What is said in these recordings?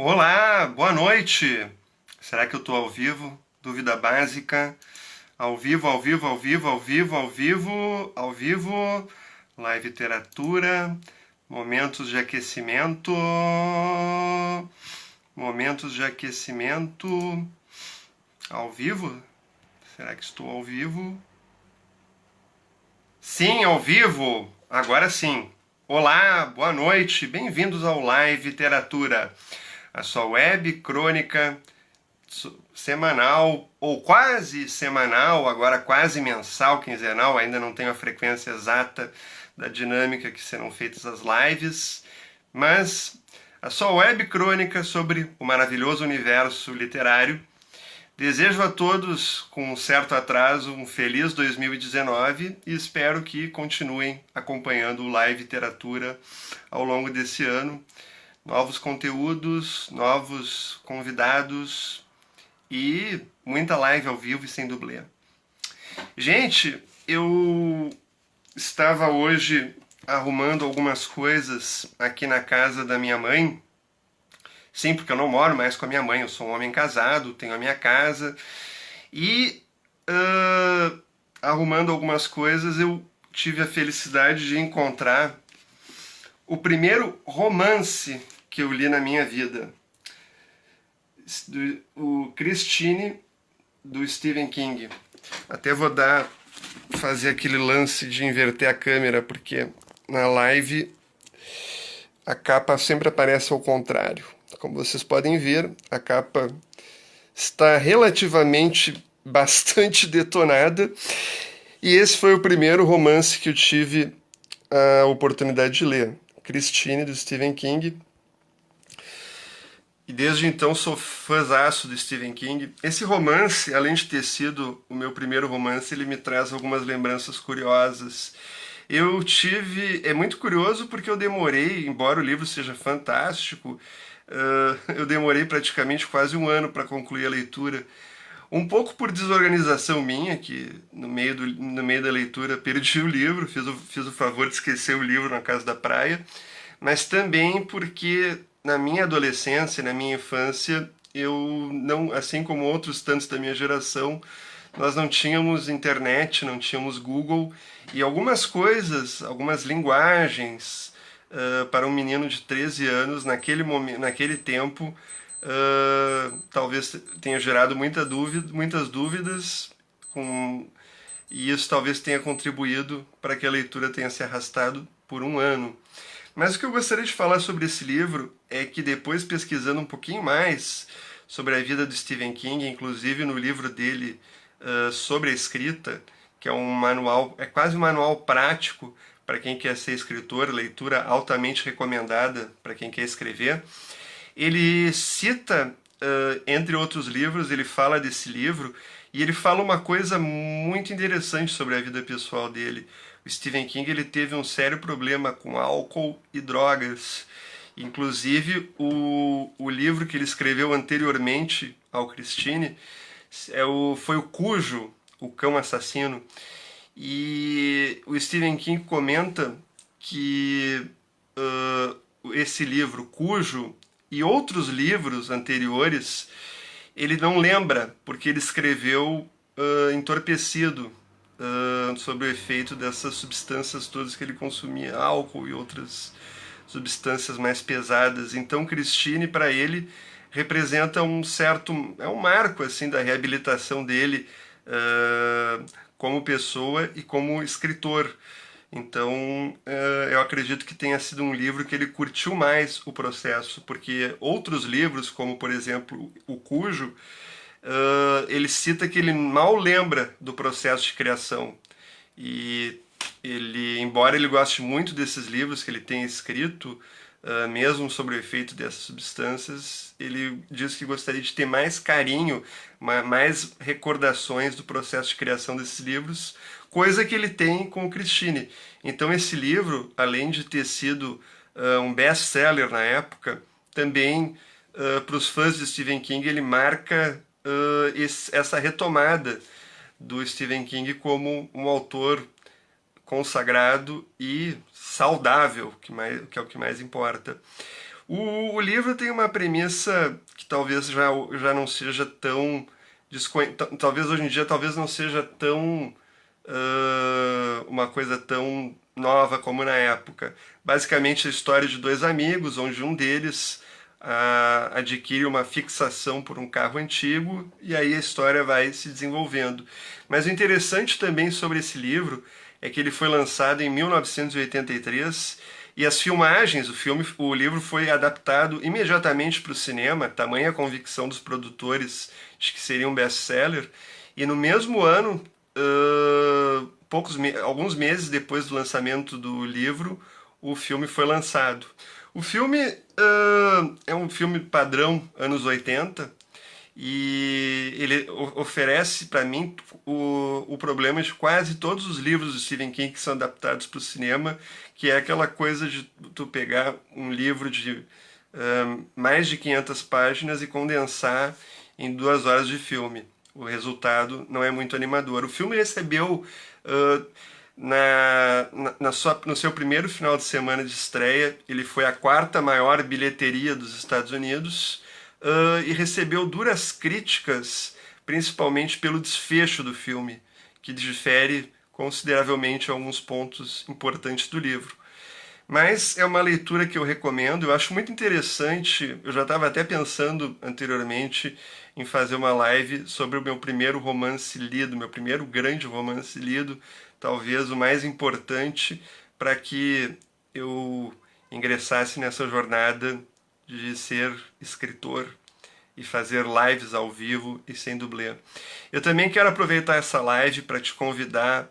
Olá, boa noite. Será que eu estou ao vivo? Dúvida básica. Ao vivo, ao vivo, ao vivo, ao vivo, ao vivo, ao vivo. Live literatura. Momentos de aquecimento. Momentos de aquecimento. Ao vivo? Será que estou ao vivo? Sim, ao vivo. Agora sim. Olá, boa noite. Bem-vindos ao Live Literatura, a sua web crônica semanal ou quase semanal, agora quase mensal, quinzenal, ainda não tenho a frequência exata da dinâmica que serão feitas as lives, mas a sua web crônica sobre o maravilhoso universo literário. Desejo a todos, com um certo atraso, um feliz 2019 e espero que continuem acompanhando o Live Literatura ao longo desse ano. Novos conteúdos, novos convidados e muita live ao vivo e sem dublê. Gente, eu estava hoje arrumando algumas coisas aqui na casa da minha mãe. Sim, porque eu não moro mais com a minha mãe, eu sou um homem casado, tenho a minha casa. E arrumando algumas coisas, eu tive a felicidade de encontrar o primeiro romance que eu li na minha vida. O Christine, do Stephen King. Até vou fazer aquele lance de inverter a câmera, porque na live a capa sempre aparece ao contrário. Como vocês podem ver, a capa está relativamente bastante detonada. E esse foi o primeiro romance que eu tive a oportunidade de ler. Christine, do Stephen King. E desde então sou fãzaço do Stephen King. Esse romance, além de ter sido o meu primeiro romance, ele me traz algumas lembranças curiosas. Eu tive... É muito curioso porque eu demorei, embora o livro seja fantástico, eu demorei praticamente quase um ano para concluir a leitura. Um pouco por desorganização minha, que no meio da leitura perdi o livro, fiz o favor de esquecer o livro na casa da praia, mas também porque na minha adolescência, na minha infância, eu não, assim como outros tantos da minha geração, nós não tínhamos internet, não tínhamos Google, e algumas coisas, algumas linguagens, para um menino de 13 anos, naquele tempo, talvez tenha gerado muitas dúvidas, e isso talvez tenha contribuído para que a leitura tenha se arrastado por um ano. Mas o que eu gostaria de falar sobre esse livro é que depois, pesquisando um pouquinho mais sobre a vida do Stephen King, inclusive no livro dele sobre a escrita, que é um manual, é quase um manual prático para quem quer ser escritor, leitura altamente recomendada para quem quer escrever. Ele cita, entre outros livros, ele fala desse livro e ele fala uma coisa muito interessante sobre a vida pessoal dele. O Stephen King ele teve um sério problema com álcool e drogas. Inclusive, o livro que ele escreveu anteriormente ao Christine foi o Cujo, o Cão Assassino. E o Stephen King comenta que esse livro, Cujo, e outros livros anteriores, ele não lembra, porque ele escreveu entorpecido, sobre o efeito dessas substâncias todas que ele consumia, álcool e outras substâncias mais pesadas. Então, Christine, para ele, representa um certo... é um marco assim da reabilitação dele como pessoa e como escritor. Então, eu acredito que tenha sido um livro que ele curtiu mais o processo, porque outros livros, como por exemplo O Cujo, ele cita que ele mal lembra do processo de criação. E ele, embora ele goste muito desses livros que ele tem escrito, mesmo sobre o efeito dessas substâncias, ele diz que gostaria de ter mais carinho, mais recordações do processo de criação desses livros, coisa que ele tem com o Christine. Então esse livro, além de ter sido um best-seller na época, também para os fãs de Stephen King ele marca essa retomada do Stephen King como um autor consagrado e saudável, que é o que mais importa. O livro tem uma premissa que talvez já não seja tão talvez hoje em dia talvez não seja tão uma coisa tão nova como na época. Basicamente a história de dois amigos, onde um deles adquire uma fixação por um carro antigo e aí a história vai se desenvolvendo. Mas o interessante também sobre esse livro é que ele foi lançado em 1983 e as filmagens, o livro foi adaptado imediatamente para o cinema, tamanha a convicção dos produtores de que seria um best-seller, e no mesmo ano, alguns meses depois do lançamento do livro, o filme foi lançado. O filme é um filme padrão anos 80 e ele oferece para mim o problema de quase todos os livros do Stephen King que são adaptados para o cinema, que é aquela coisa de tu pegar um livro de mais de 500 páginas e condensar em 2 horas de filme. O resultado não é muito animador. O filme recebeu no seu primeiro final de semana de estreia, ele foi a 4ª maior bilheteria dos Estados Unidos e recebeu duras críticas, principalmente pelo desfecho do filme, que difere consideravelmente alguns pontos importantes do livro. Mas é uma leitura que eu recomendo, eu acho muito interessante. Eu já estava até pensando anteriormente em fazer uma live sobre o meu primeiro romance lido, meu primeiro grande romance lido, talvez o mais importante para que eu ingressasse nessa jornada de ser escritor e fazer lives ao vivo e sem dublê. Eu também quero aproveitar essa live para te convidar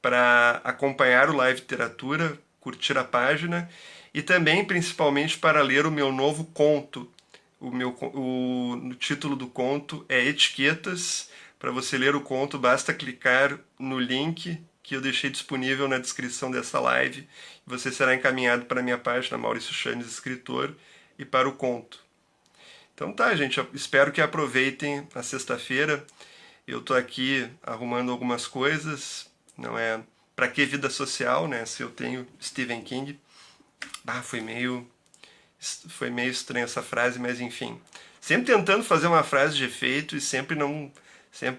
para acompanhar o Live Literatura, curtir a página e também, principalmente, para ler o meu novo conto. O título do conto é Etiquetas. Para você ler o conto, basta clicar no link que eu deixei disponível na descrição dessa live. Você será encaminhado para a minha página, Maurício Chanes, escritor, e para o conto. Então tá, gente, eu espero que aproveitem a sexta-feira. Eu tô aqui arrumando algumas coisas, não é... Pra que vida social, né? Se eu tenho Stephen King. Foi meio estranha essa frase, mas enfim. Sempre tentando fazer uma frase de efeito e sempre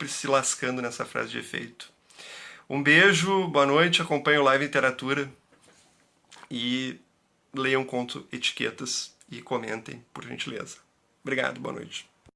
se lascando nessa frase de efeito. Um beijo, boa noite, acompanhe o Live Literatura e leiam conto Etiquetas e comentem, por gentileza. Obrigado, boa noite.